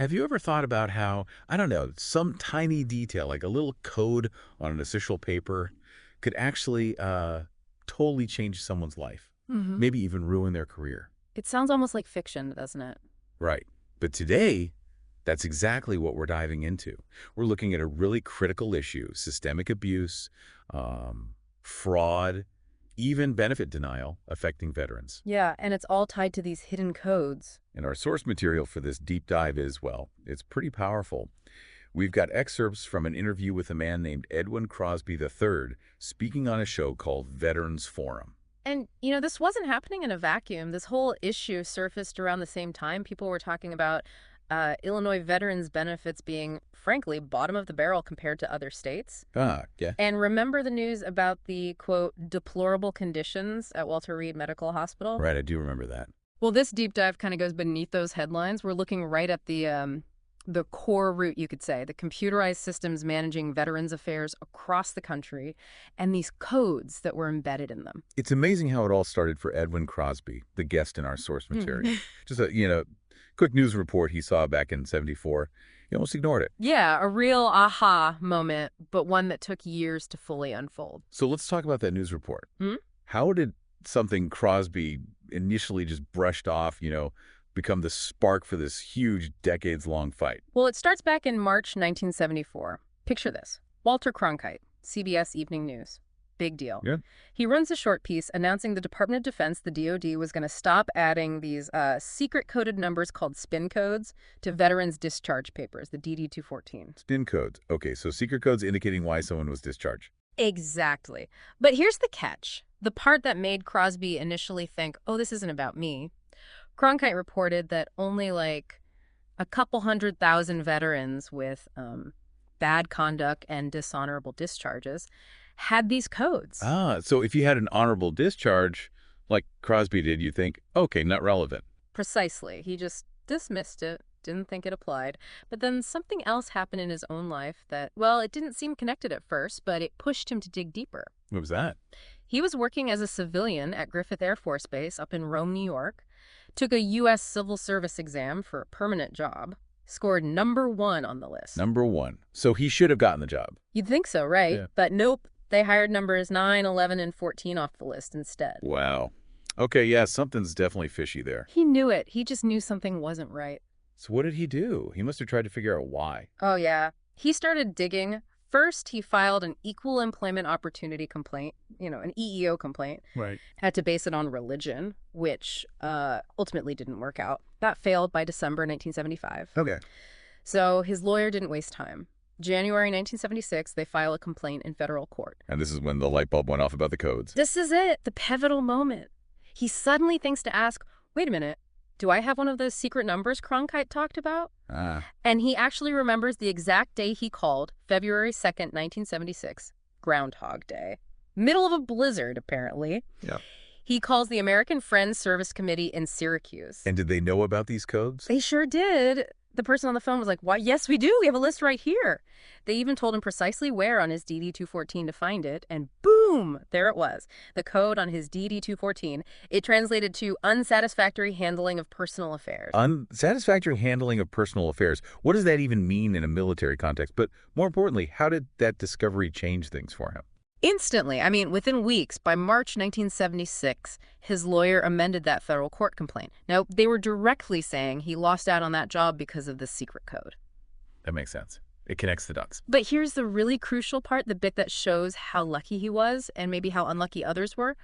Have you ever thought about how, I don't know, some tiny detail, like a little code on an official paper, could actually totally change someone's life, Hmm. maybe even ruin their career? It sounds almost like fiction, doesn't it? Right. But today, that's exactly what we're diving into. We're looking at a really critical issue: systemic abuse, fraud, even benefit denial affecting veterans. Yeah, and it's all tied to these hidden codes. And our source material for this deep dive is, well, it's pretty powerful. We've got excerpts from an interview with a man named Edwin Crosby III speaking on a show called Veterans Forum. And, this wasn't happening in a vacuum. This whole issue surfaced around the same time. People were talking about Illinois veterans' benefits being, frankly, bottom of the barrel compared to other states. Ah, yeah. And remember the news about the, quote, deplorable conditions at Walter Reed Medical Hospital? Right, I do remember that. Well, this deep dive kind of goes beneath those headlines. We're looking right at the core root, you could say, the computerized systems managing veterans affairs across the country and these codes that were embedded in them. It's amazing how it all started for Edwin Crosby, the guest in our source material. Just a, quick news report he saw back in '74. He almost ignored it. Yeah, a real aha moment, but one that took years to fully unfold. So let's talk about that news report. Hmm? How did something Crosby initially just brushed off, become the spark for this huge decades-long fight? Well, it starts back in March 1974. Picture this. Walter Cronkite, CBS Evening News. Big deal. Yeah. He runs a short piece announcing the Department of Defense, the DoD, was going to stop adding these secret coded numbers called spin codes to veterans' discharge papers, the DD214. Spin codes. Okay, so secret codes indicating why someone was discharged. Exactly. But here's the catch. The part that made Crosby initially think, oh, this isn't about me. Cronkite reported that only like a couple 100,000 veterans with bad conduct and dishonorable discharges had these codes. Ah, so if you had an honorable discharge, like Crosby did, you think, okay, not relevant. Precisely. He just dismissed it, didn't think it applied. But then something else happened in his own life that, well, it didn't seem connected at first, but it pushed him to dig deeper. What was that? He was working as a civilian at Griffith Air Force Base up in Rome, New York, took a U.S. civil service exam for a permanent job, scored #1 on the list. #1. So he should have gotten the job. You'd think so, right? Yeah. But nope. They hired numbers 9, 11, and 14 off the list instead. Wow. Okay, yeah, something's definitely fishy there. He knew it. He just knew something wasn't right. So what did he do? He must have tried to figure out why. Oh, yeah. He started digging. First, he filed an Equal Employment Opportunity complaint, an EEO complaint. Right. Had to base it on religion, which ultimately didn't work out. That failed by December 1975. Okay. So his lawyer didn't waste time. January 1976, they file a complaint in federal court. And this is when the light bulb went off about the codes. This is it, the pivotal moment. He suddenly thinks to ask, wait a minute, do I have one of those secret numbers Cronkite talked about? Ah. And he actually remembers the exact day he called, February 2nd, 1976, Groundhog Day. Middle of a blizzard, apparently. Yeah. He calls the American Friends Service Committee in Syracuse. And did they know about these codes? They sure did. The person on the phone was like, why, yes, we do. We have a list right here. They even told him precisely where on his DD214 to find it. And boom, there it was. The code on his DD214. It translated to unsatisfactory handling of personal affairs. Unsatisfactory handling of personal affairs. What does that even mean in a military context? But more importantly, how did that discovery change things for him? Instantly. I mean, within weeks, by March 1976, his lawyer amended that federal court complaint. Now, they were directly saying he lost out on that job because of the secret code. That makes sense. It connects the dots. But here's the really crucial part, the bit that shows how lucky he was and maybe how unlucky others were.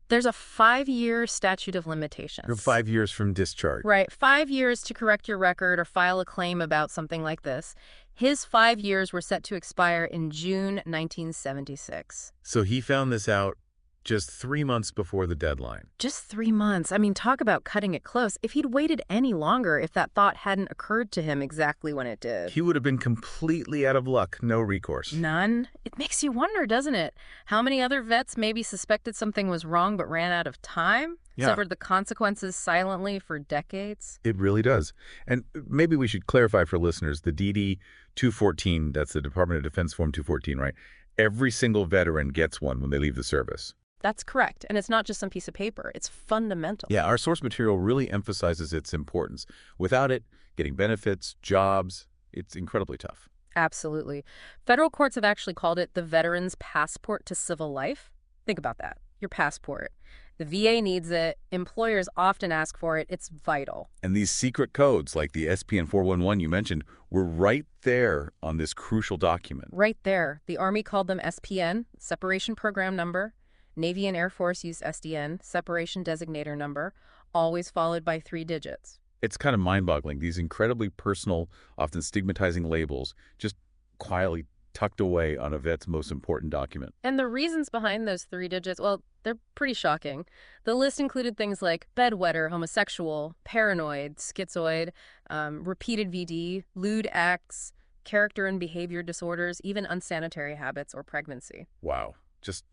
There's a 5-year statute of limitations. You're 5 years from discharge. Right. 5 years to correct your record or file a claim about something like this. His 5 years were set to expire in June 1976. So he found this out just 3 months before the deadline. Just 3 months. I mean, talk about cutting it close. If he'd waited any longer, if that thought hadn't occurred to him exactly when it did. He would have been completely out of luck, no recourse. None? It makes you wonder, doesn't it? How many other vets maybe suspected something was wrong but ran out of time? Yeah. Suffered the consequences silently for decades? It really does. And maybe we should clarify for listeners, the DD214, that's the Department of Defense Form 214, right? Every single veteran gets one when they leave the service. That's correct. And it's not just some piece of paper. It's fundamental. Yeah, our source material really emphasizes its importance. Without it, getting benefits, jobs. It's incredibly tough. Absolutely. Federal courts have actually called it the veteran's passport to civil life. Think about that. Your passport. The VA needs it. Employers often ask for it. It's vital. And these secret codes, like the SPN 411 you mentioned, were right there on this crucial document. Right there. The Army called them SPN, Separation Program Number. Navy and Air Force used SDN, Separation Designator Number, always followed by 3 digits. It's kind of mind-boggling, these incredibly personal, often stigmatizing labels just quietly tucked away on a vet's most important document. And the reasons behind those 3 digits, well, they're pretty shocking. The list included things like bedwetter, homosexual, paranoid, schizoid, repeated VD, lewd acts, character and behavior disorders, even unsanitary habits or pregnancy. Wow. Just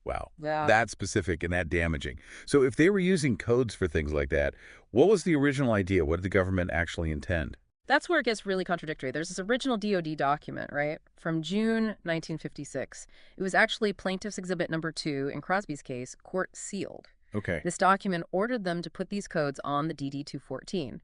wow. Yeah. That specific and that damaging. So if they were using codes for things like that, what was the original idea? What did the government actually intend? That's where it gets really contradictory. There's this original DOD document, right, from June 1956. It was actually Plaintiff's Exhibit Number 2 in Crosby's case, court sealed. Okay. This document ordered them to put these codes on the DD214.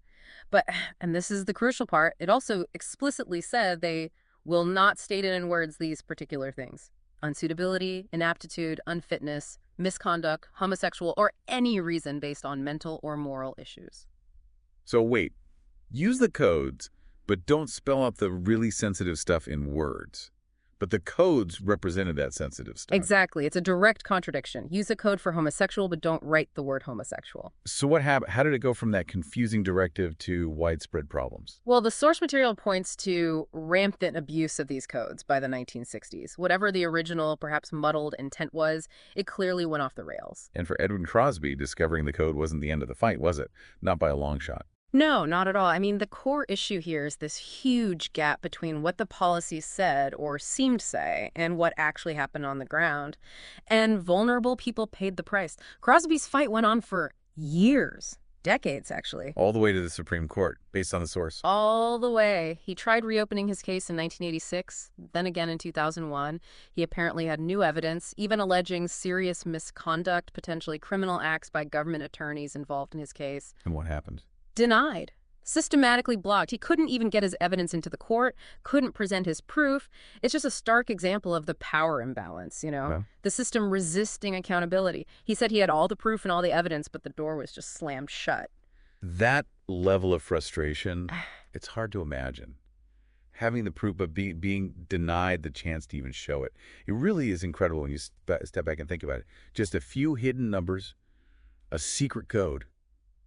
But, and this is the crucial part, it also explicitly said they will not state it in words these particular things: unsuitability, inaptitude, unfitness, misconduct, homosexual, or any reason based on mental or moral issues. So wait, use the codes, but don't spell out the really sensitive stuff in words. But the codes represented that sensitive stuff. Exactly. It's a direct contradiction. Use a code for homosexual, but don't write the word homosexual. So what happened? How did it go from that confusing directive to widespread problems? Well, the source material points to rampant abuse of these codes by the 1960s. Whatever the original, perhaps muddled intent was, it clearly went off the rails. And for Edwin Crosby, discovering the code wasn't the end of the fight, was it? Not by a long shot. No, not at all. I mean, the core issue here is this huge gap between what the policies said or seemed to say and what actually happened on the ground. And vulnerable people paid the price. Crosby's fight went on for years, decades, actually. All the way to the Supreme Court, based on the source. All the way. He tried reopening his case in 1986, then again in 2001. He apparently had new evidence, even alleging serious misconduct, potentially criminal acts by government attorneys involved in his case. And what happened? Denied. Systematically blocked. He couldn't even get his evidence into the court, couldn't present his proof. It's just a stark example of the power imbalance, you know? Well, the system resisting accountability. He said he had all the proof and all the evidence, but the door was just slammed shut. that level of frustration, it's hard to imagine. Having the proof, but being denied the chance to even show it. It really is incredible when you step back and think about it. Just a few hidden numbers, a secret code.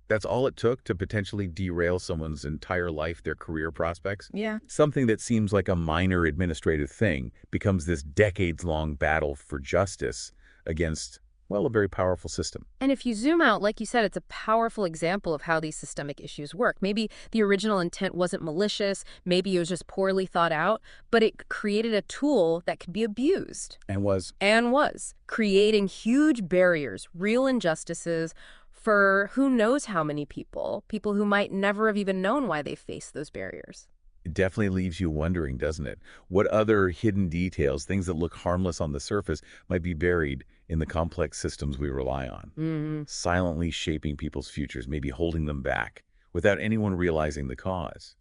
That's all it took to potentially derail someone's entire life, their career prospects. Yeah. Something that seems like a minor administrative thing becomes this decades-long battle for justice against, well, a very powerful system. And if you zoom out, like you said, it's a powerful example of how these systemic issues work. Maybe the original intent wasn't malicious, maybe it was just poorly thought out, but it created a tool that could be abused. And was. Creating huge barriers, real injustices for who knows how many people who might never have even known why they face those barriers. It definitely leaves you wondering, doesn't it? What other hidden details, things that look harmless on the surface, might be buried in the complex systems we rely on, silently shaping people's futures, maybe holding them back, without anyone realizing the cause.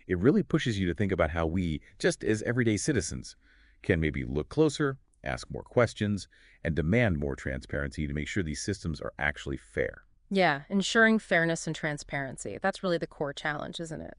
It really pushes you to think about how we, just as everyday citizens, can maybe look closer, ask more questions, and demand more transparency to make sure these systems are actually fair. Yeah, ensuring fairness and transparency. That's really the core challenge, isn't it?